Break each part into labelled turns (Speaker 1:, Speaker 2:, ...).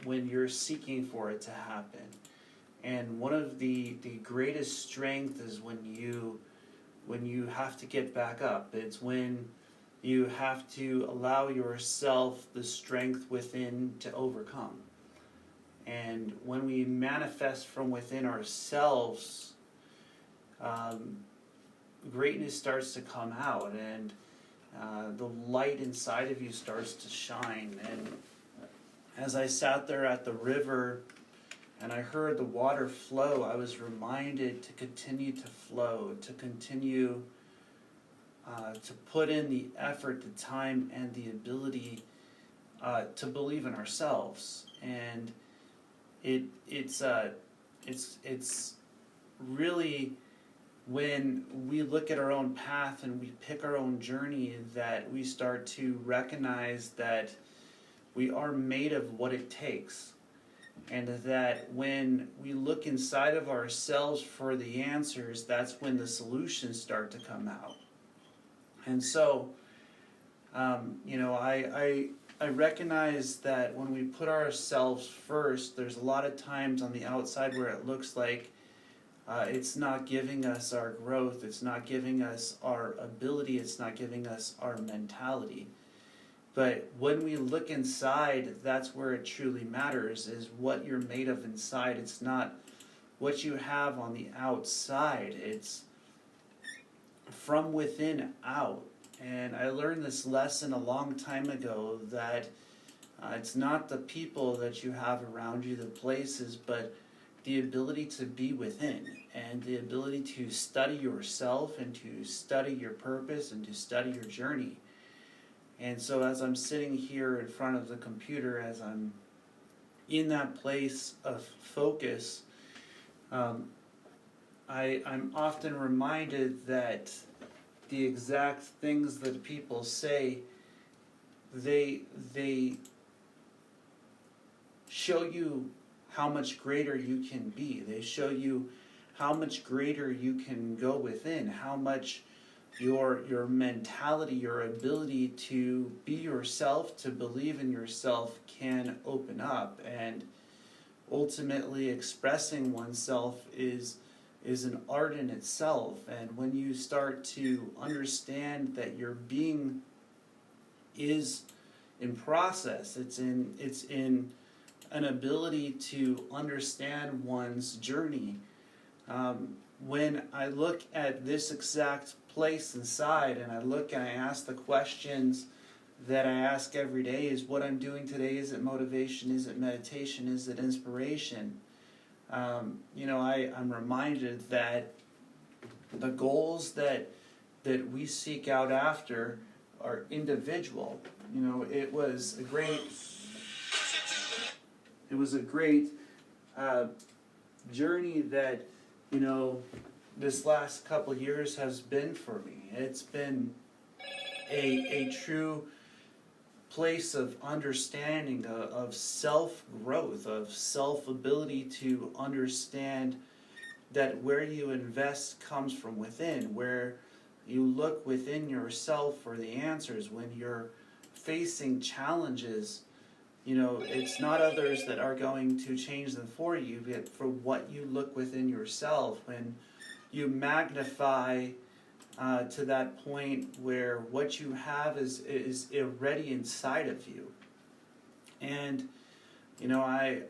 Speaker 1: when you're seeking for it to happen. And one of the greatest strength is when you have to get back up. It's when you have to allow yourself the strength within to overcome. And when we manifest from within ourselves, greatness starts to come out, and the light inside of you starts to shine. And as I sat there at the river and I heard the water flow, I was reminded to continue to flow, to continue to put in the effort, the time, and the ability to believe in ourselves. And it's really when we look at our own path and we pick our own journey that we start to recognize that we are made of what it takes. And that when we look inside of ourselves for the answers, that's when the solutions start to come out. And so, I recognize that when we put ourselves first, there's a lot of times on the outside where it looks like it's not giving us our growth, it's not giving us our ability, it's not giving us our mentality. But when we look inside, that's where it truly matters, is what you're made of inside. It's not what you have on the outside. It's from within out. And I learned this lesson a long time ago that it's not the people that you have around you, the places, but the ability to be within and the ability to study yourself and to study your purpose and to study your journey. And so as I'm sitting here in front of the computer, as I'm in that place of focus, I'm often reminded that the exact things that people say, they show you how much greater you can be. They show you how much greater you can go within, how much your mentality, your ability to be yourself, to believe in yourself can open up. And ultimately expressing oneself is an art in itself. And when you start to understand that your being is in process, it's in an ability to understand one's journey. When I look at this exact place inside and I look and I ask the questions that I ask every day, is what I'm doing today, is it motivation, is it meditation, is it inspiration? I'm reminded that the goals that we seek out after are individual. It was a great journey that this last couple of years has been for me. It's been a true place of understanding, of self-growth, of self-ability to understand that where you invest comes from within, where you look within yourself for the answers. When you're facing challenges, it's not others that are going to change them for you, but for what you look within yourself. When you magnify to that point where what you have is already inside of you. And I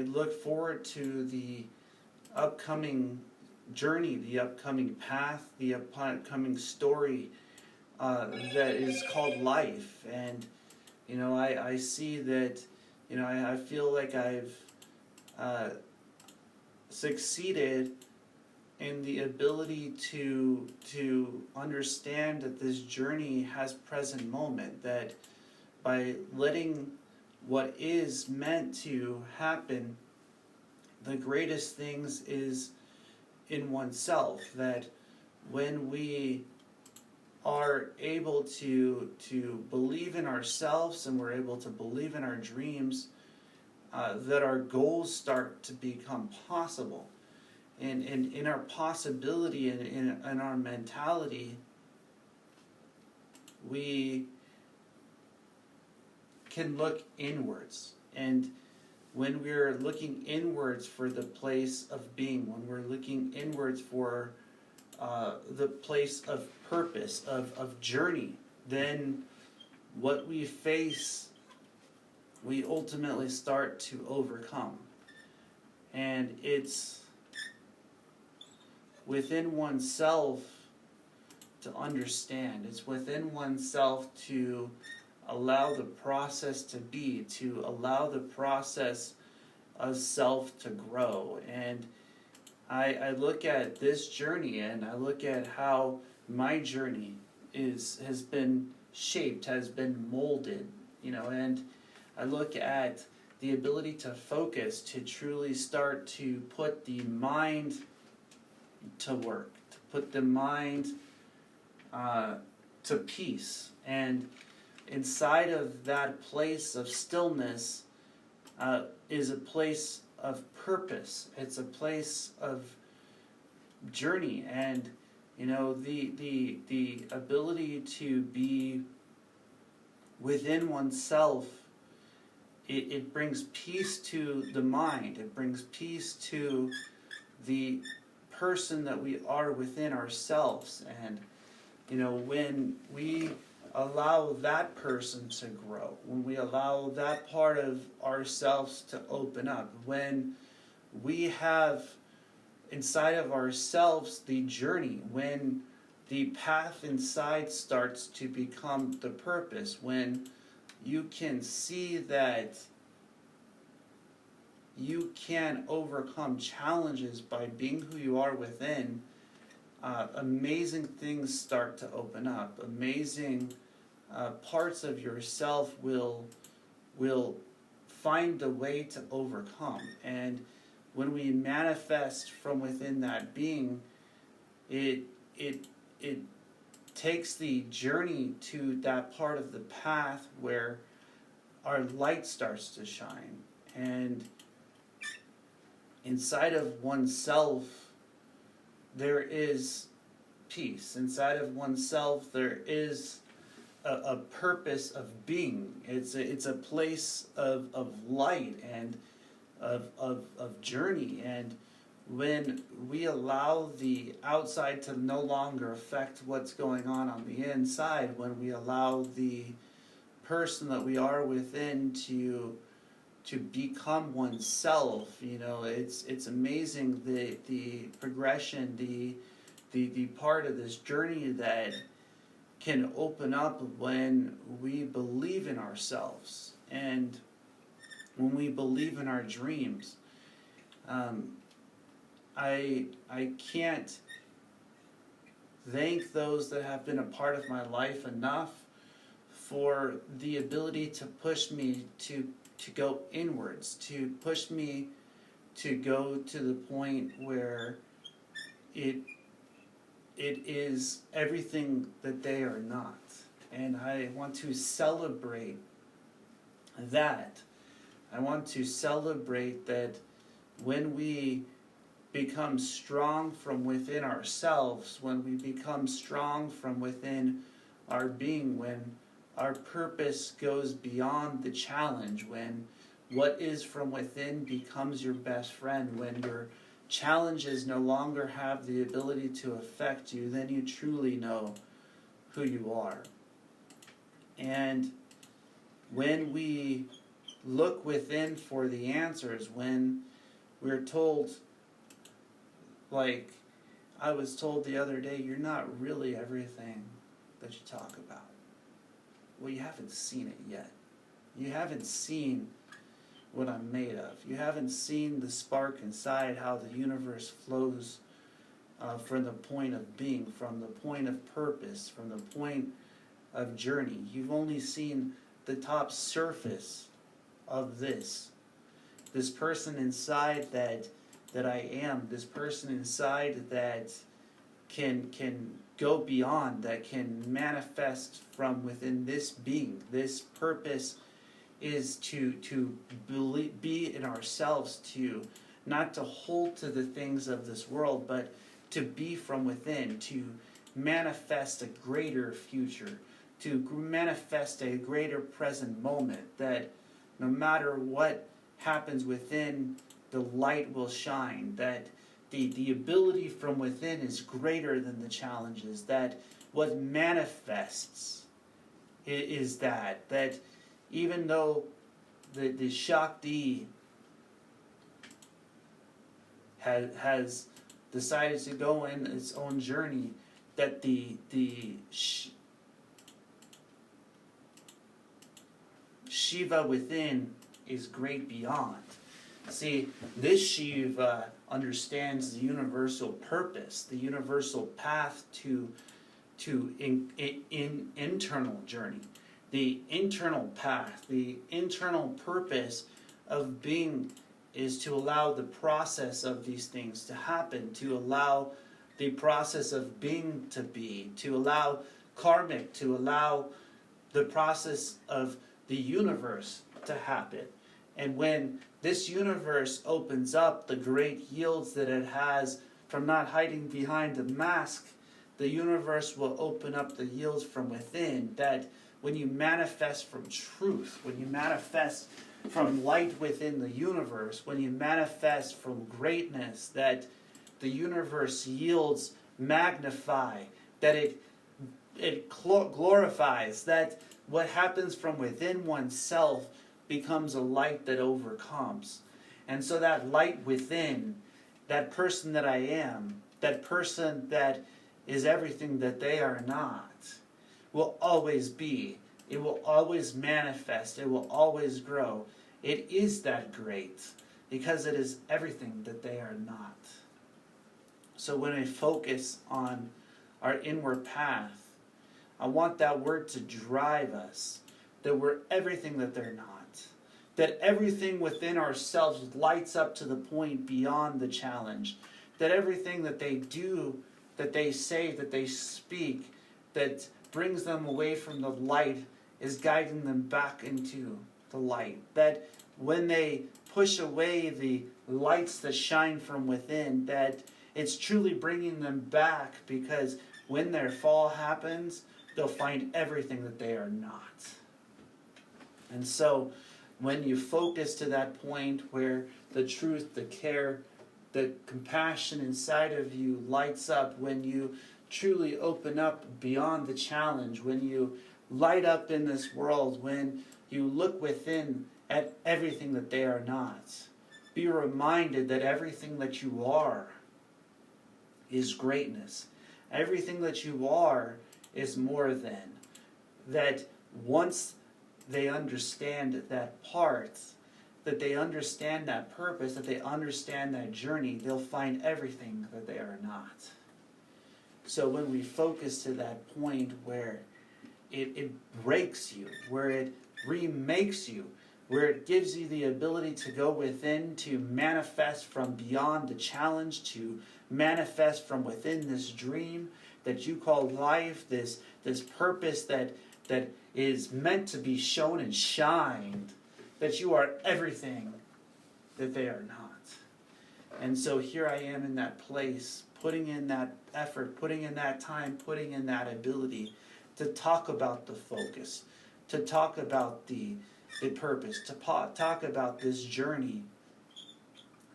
Speaker 1: look forward to the upcoming journey, the upcoming path, the upcoming story that is called life. And I see that I feel like I've succeeded in the ability to understand that this journey has present moment, that by letting what is meant to happen, the greatest things is in oneself. That when we are able to believe in ourselves and we're able to believe in our dreams, that our goals start to become possible. And in our possibility and in our mentality, we can look inwards. And when we're looking inwards for the place of being, when we're looking inwards for the place of purpose, of journey, then what we face, we ultimately start to overcome. And it's within oneself to understand. It's within oneself to allow the process to be, to allow the process of self to grow. And I look at this journey, and I look at how my journey has been shaped, has been molded, and I look at the ability to focus, to truly start to put the mind to work, to put the mind to peace. And inside of that place of stillness is a place of purpose. It's a place of journey, and the ability to be within oneself. It brings peace to the mind. It brings peace to the person that we are within ourselves. And when we allow that person to grow, when we allow that part of ourselves to open up, when we have inside of ourselves the journey, when the path inside starts to become the purpose, when you can see that you can overcome challenges by being who you are within, amazing things start to open up. Amazing parts of yourself will find a way to overcome. And when we manifest from within that being, it takes the journey to that part of the path where our light starts to shine. And inside of oneself, there is peace. Inside of oneself, there is a purpose of being. It's a place of light and of journey. And when we allow the outside to no longer affect what's going on the inside, when we allow the person that we are within to become oneself, it's amazing the progression, the part of this journey that can open up when we believe in ourselves and when we believe in our dreams. I can't thank those that have been a part of my life enough for the ability to push me to go inwards, to push me to go to the point where it is everything that they are not. And I want to celebrate that. I want to celebrate that when we become strong from within ourselves, when we become strong from within our being, when our purpose goes beyond the challenge, when what is from within becomes your best friend, when your challenges no longer have the ability to affect you, then you truly know who you are. And when we look within for the answers, when we're told, like I was told the other day, you're not really everything that you talk about. Well, you haven't seen it yet. You haven't seen what I'm made of. You haven't seen the spark inside, how the universe flows from the point of being, from the point of purpose, from the point of journey. You've only seen the top surface of this person inside that I am, this person inside that can go beyond, that can manifest from within this being. This purpose is to be in ourselves, to not to hold to the things of this world, but to be from within, to manifest a greater future, to manifest a greater present moment, that no matter what happens within, the light will shine. That the ability from within is greater than the challenges. That what manifests is that even though the Shakti has decided to go in its own journey, that the Shiva within is great beyond. See, this Shiva understands the universal purpose, the universal path to internal journey, the internal path, the internal purpose of being is to allow the process of these things to happen, to allow the process of being to be, to allow karmic, to allow the process of the universe to happen. And when this universe opens up the great yields that it has from not hiding behind a mask, the universe will open up the yields from within. That when you manifest from truth, when you manifest from light within the universe, when you manifest from greatness, that the universe yields magnify, that it glorifies, that what happens from within oneself becomes a light that overcomes. And so that light within, that person that I am, that person that is everything that they are not, will always be. It will always manifest. It will always grow. It is that great because it is everything that they are not. So when I focus on our inward path, I want that word to drive us, that we're everything that they're not. That everything within ourselves lights up to the point beyond the challenge. That everything that they do, that they say, that they speak, that brings them away from the light is guiding them back into the light. That when they push away the lights that shine from within, that it's truly bringing them back, because when their fall happens, they'll find everything that they are not. And so when you focus to that point where the truth, the care, the compassion inside of you lights up, when you truly open up beyond the challenge, when you light up in this world, when you look within at everything that they are not, be reminded that everything that you are is greatness. Everything that you are is more than. That once they understand that part, that they understand that purpose, that they understand that journey, they'll find everything that they are not. So when we focus to that point where it breaks you, where it remakes you, where it gives you the ability to go within, to manifest from beyond the challenge, to manifest from within this dream that you call life, this purpose that is meant to be shown and shined, that you are everything that they are not. And so here I am in that place, putting in that effort, putting in that time, putting in that ability to talk about the focus, to talk about the purpose, to talk about this journey,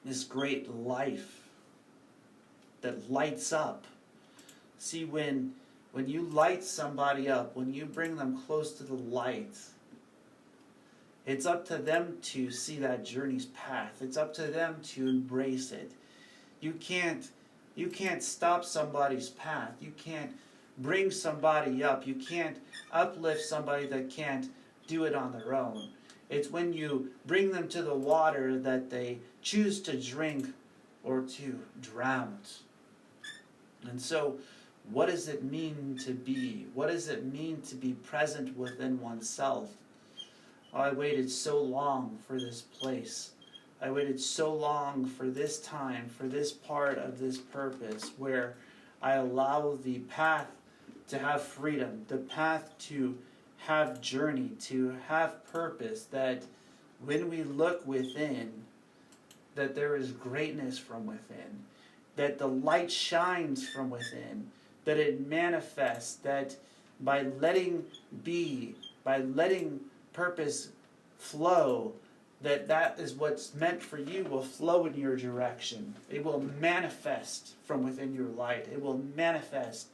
Speaker 1: this great life that lights up. See, when you light somebody up, when you bring them close to the light, it's up to them to see that journey's path. It's up to them to embrace it. You can't stop somebody's path. You can't bring somebody up. You can't uplift somebody that can't do it on their own. It's when you bring them to the water that they choose to drink or to drown. And so, what does it mean to be? What does it mean to be present within oneself? Oh, I waited so long for this place. I waited so long for this time, for this part of this purpose, where I allow the path to have freedom, the path to have journey, to have purpose, that when we look within, that there is greatness from within, that the light shines from within, that it manifests, that by letting be, by letting purpose flow, that is what's meant for you will flow in your direction. It will manifest from within your light. It will manifest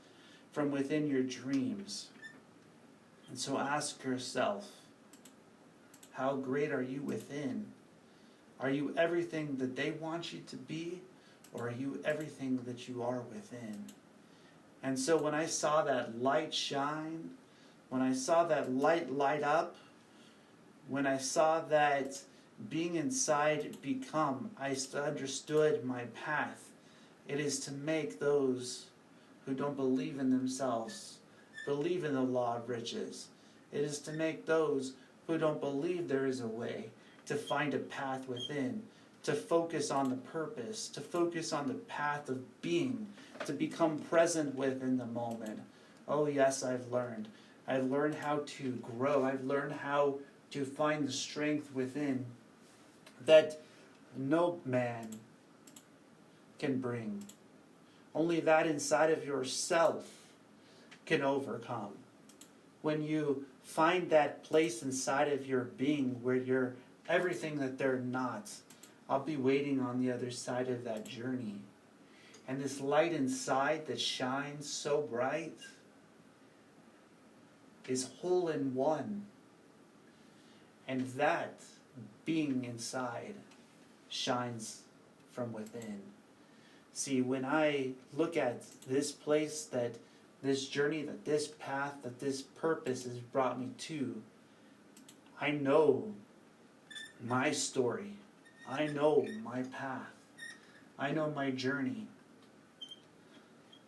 Speaker 1: from within your dreams. And so ask yourself, how great are you within? Are you everything that they want you to be, or are you everything that you are within? And so when I saw that light shine, when I saw that light up, when I saw that being inside become, I understood my path. It is to make those who don't believe in themselves believe in the law of riches. It is to make those who don't believe there is a way to find a path within, to focus on the purpose, to focus on the path of being, to become present within the moment. Oh yes, I've learned. I've learned how to grow. I've learned how to find the strength within that no man can bring. Only that inside of yourself can overcome. When you find that place inside of your being where you're everything that they're not, I'll be waiting on the other side of that journey. And this light inside that shines so bright is whole in one. And that being inside shines from within. See, when I look at this place, that this journey, that this path, that this purpose has brought me to, I know my story. I know my path. I know my journey.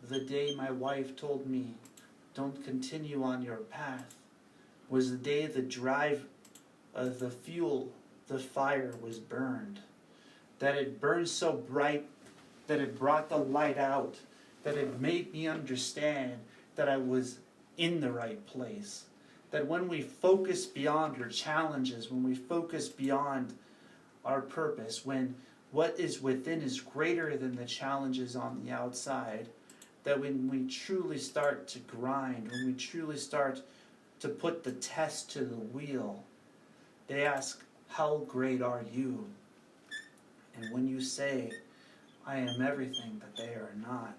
Speaker 1: The day my wife told me, don't continue on your path, was the day the drive of the fuel, the fire was burned. That it burned so bright that it brought the light out, that it made me understand that I was in the right place. That when we focus beyond our challenges, when we focus beyond our purpose, when what is within is greater than the challenges on the outside, that when we truly start to grind, when we truly start to put the test to the wheel, they ask, how great are you? And when you say, I am everything that they are not,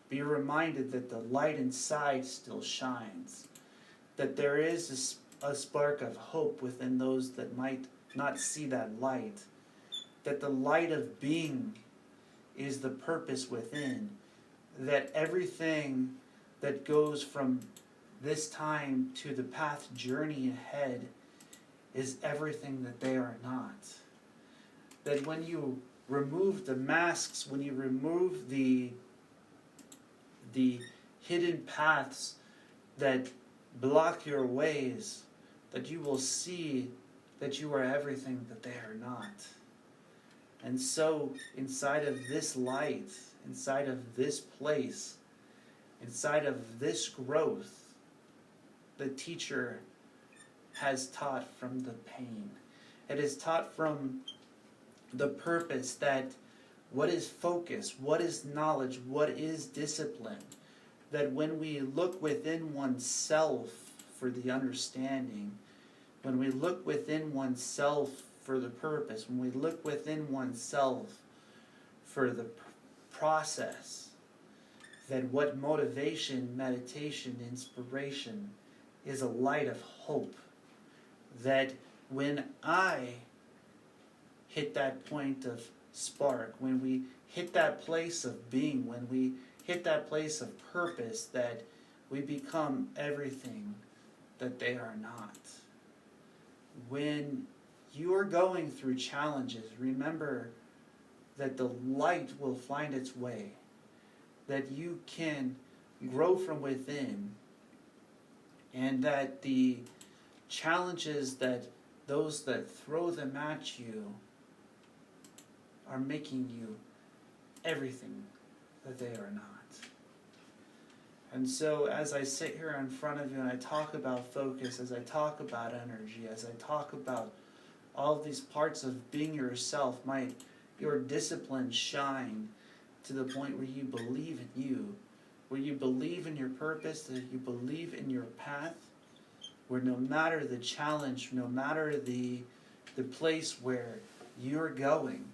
Speaker 1: be reminded that the light inside still shines, that there is a spark of hope within those that might not see that light, that the light of being is the purpose within, that everything that goes from this time to the path journey ahead is everything that they are not. That when you remove the masks, when you remove the hidden paths that block your ways, that you will see that you are everything that they are not. And so inside of this light, inside of this place, inside of this growth, the teacher has taught from the pain. It is taught from the purpose that what is focus, what is knowledge, what is discipline. That when we look within oneself for the understanding, when we look within oneself for the purpose, when we look within oneself for the process, that what motivation, meditation, inspiration is a light of hope. That when I hit that point of spark, when we hit that place of being, when we hit that place of purpose, that we become everything that they are not. When you are going through challenges, remember that the light will find its way, that you can grow from within, and that the challenges that those that throw them at you are making you everything that they are not. And so as I sit here in front of you and I talk about focus, as I talk about energy, as I talk about all of these parts of being yourself, might your discipline shine to the point where you believe in you, where you believe in your purpose, that you believe in your path, where no matter the challenge, no matter the the place where you're going.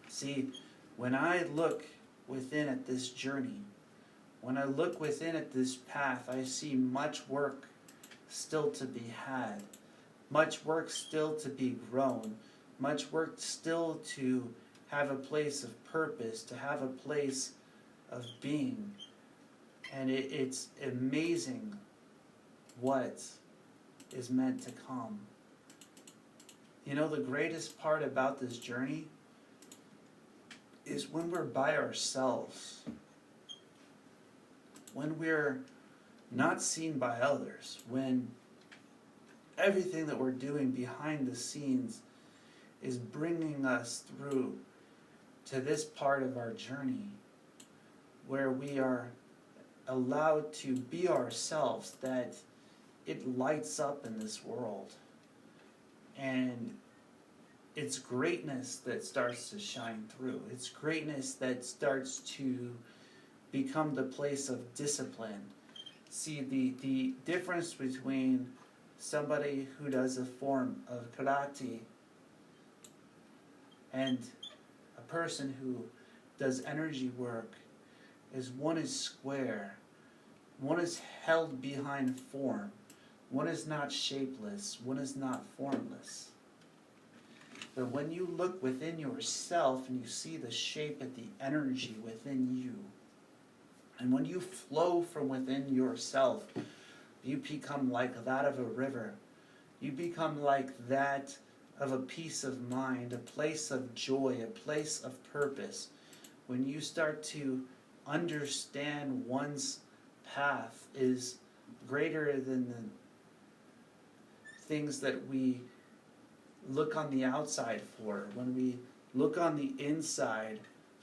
Speaker 1: See, when I look within at this journey, when I look within at this path, I see much work still to be had, much work still to be grown, much work still to have a place of purpose, to have a place of being. And it's amazing what is meant to come. You know, the greatest part about this journey is when we're by ourselves, when we're not seen by others, when everything that we're doing behind the scenes is bringing us through to this part of our journey where we are allowed to be ourselves, that it lights up in this world. And it's greatness that starts to shine through. It's greatness that starts to become the place of discipline. See, the difference between somebody who does a form of karate and a person who does energy work is one is square, one is held behind form, one is not shapeless, one is not formless. But when you look within yourself and you see the shape of the energy within you, and when you flow from within yourself, you become like that of a river. You become like that of a peace of mind, a place of joy, a place of purpose. When you start to understand one's path is greater than the things that we look on the outside for, when we look on the inside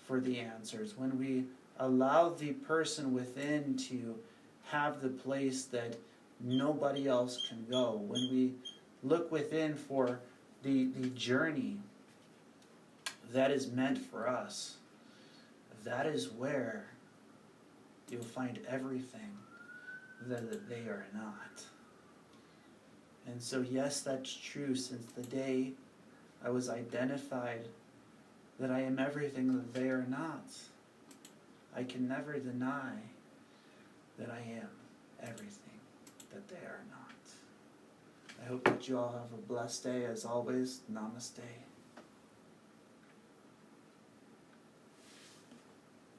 Speaker 1: for the answers, when we allow the person within to have the place that nobody else can go, when we look within for the journey that is meant for us, that is where you'll find everything that they are not. And so yes, that's true. Since the day I was identified that I am everything that they are not, I can never deny that I am everything that they are not. I hope that you all have a blessed day. As always, namaste.